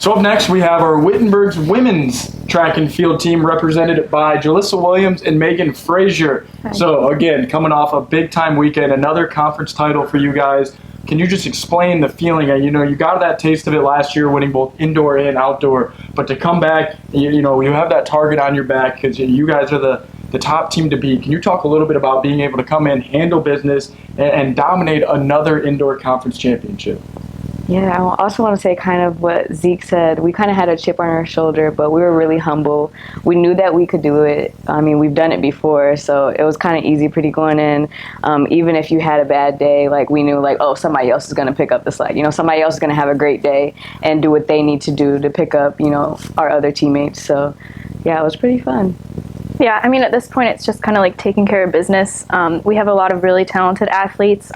So up next, we have our Wittenberg's women's track and field team represented by Julissa Williams and Meghan Frazier. Hi. So again, coming off a big-time weekend, another conference title for you guys. Can you just explain the feeling? You know, you got that taste of it last year, winning both indoor and outdoor. But to come back, you know, you have that target on your back because you guys are the top team to beat. Can you talk a little bit about being able to come in, handle business, and dominate another indoor conference championship? Yeah, I also want to say kind of what Zeke said. We kind of had a chip on our shoulder, but we were really humble. We knew that we could do it. I mean, we've done it before, so it was kind of easy pretty going in. Even if you had a bad day, like we knew like, oh, somebody else is going to pick up the slack. You know, somebody else is going to have a great day and do what they need to do to pick up, you know, our other teammates. So yeah, it was pretty fun. Yeah, I mean, at this point, it's just kind of like taking care of business. We have a lot of really talented athletes.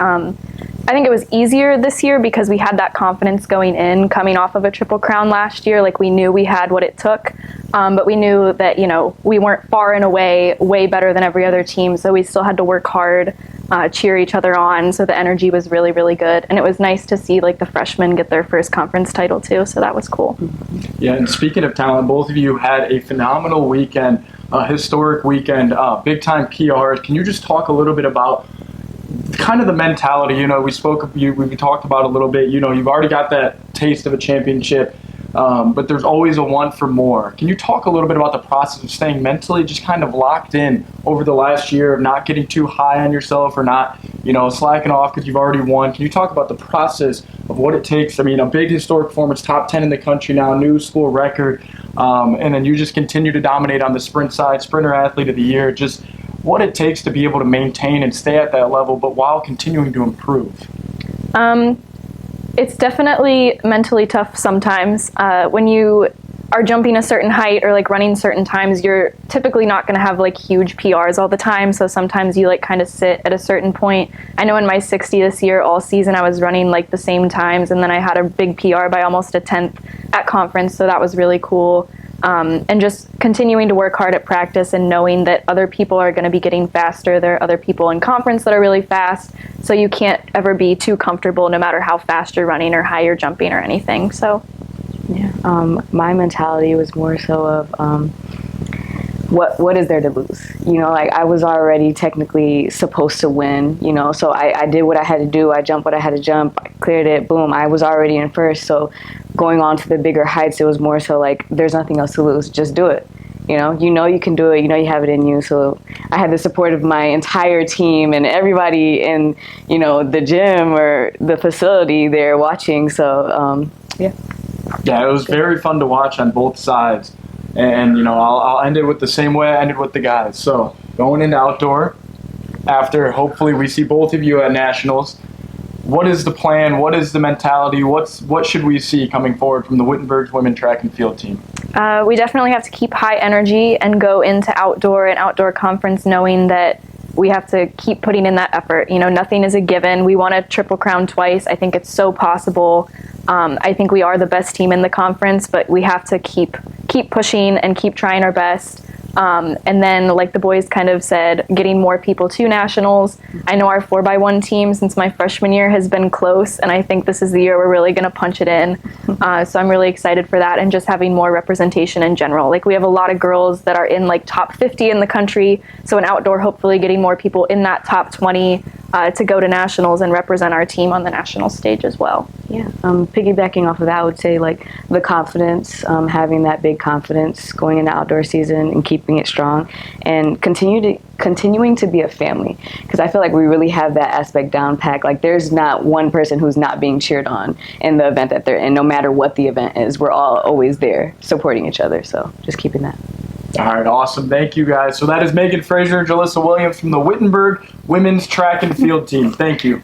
I think it was easier this year because we had that confidence going in, coming off of a Triple Crown last year. Like, we knew we had what it took, but we knew that, you know, we weren't far and away way better than every other team, so we still had to work hard, cheer each other on, so the energy was really, really good. And it was nice to see, like, the freshmen get their first conference title, too, so that was cool. Yeah, and speaking of talent, both of you had a phenomenal weekend, a historic weekend, big-time PRs. Can you just talk a little bit about kind of the mentality? You know, we talked about a little bit, you know, you've already got that taste of a championship, but there's always a want for more. Can you talk a little bit about the process of staying mentally just kind of locked in over the last year, of not getting too high on yourself or not, you know, slacking off because you've already won? Can you talk about the process of what it takes? I mean, a big historic performance, top 10 in the country now, new school record, and then you just continue to dominate on the sprint side, sprinter athlete of the year. Just what it takes to be able to maintain and stay at that level, but while continuing to improve. It's definitely mentally tough sometimes. When you are jumping a certain height or like running certain times, you're typically not going to have like huge PRs all the time. So sometimes you like kind of sit at a certain point. I know in my 60 this year, all season, I was running like the same times, and then I had a big PR by almost a 10th at conference. So that was really cool. And just continuing to work hard at practice and knowing that other people are going to be getting faster. There are other people in conference that are really fast, so you can't ever be too comfortable no matter how fast you're running or high you're jumping or anything. So yeah, my mentality was more so of what is there to lose? You know, like I was already technically supposed to win, you know, so I did what I had to do. I jumped what I had to jump, I cleared it, boom, I was already in first. So going on to the bigger heights, it was more so like there's nothing else to lose, just do it. You know you can do it, you know you have it in you. So I had the support of my entire team and everybody in, you know, the gym or the facility there watching. So yeah, it was very fun to watch on both sides. And, you know, I'll end it with the same way I ended with the guys. So going into outdoor, after hopefully we see both of you at nationals, what is the plan? What is the mentality? What should we see coming forward from the Wittenberg's women track and field team? We definitely have to keep high energy and go into outdoor conference knowing that we have to keep putting in that effort. You know, nothing is a given. We won a Triple Crown twice. I think it's so possible. I think we are the best team in the conference, but we have to keep pushing and keep trying our best. And then, like the boys kind of said, getting more people to nationals. I know our 4x1 team since my freshman year has been close, and I think this is the year we're really going to punch it in. So I'm really excited for that, and just having more representation in general. Like, we have a lot of girls that are in like top 50 in the country, so in outdoor, hopefully getting more people in that top 20 to go to nationals and represent our team on the national stage as well. Yeah, piggybacking off of that, I would say like the confidence, having that big confidence going into outdoor season and keeping it strong, and continuing to be a family, because I feel like we really have that aspect down pat. Like, there's not one person who's not being cheered on in the event that they're in, no matter what the event is. We're all always there supporting each other, so just keeping that. All right, awesome. Thank you, guys. So that is Meghan Frazier and Julissa Williams from the Wittenberg women's track and field team. Thank you.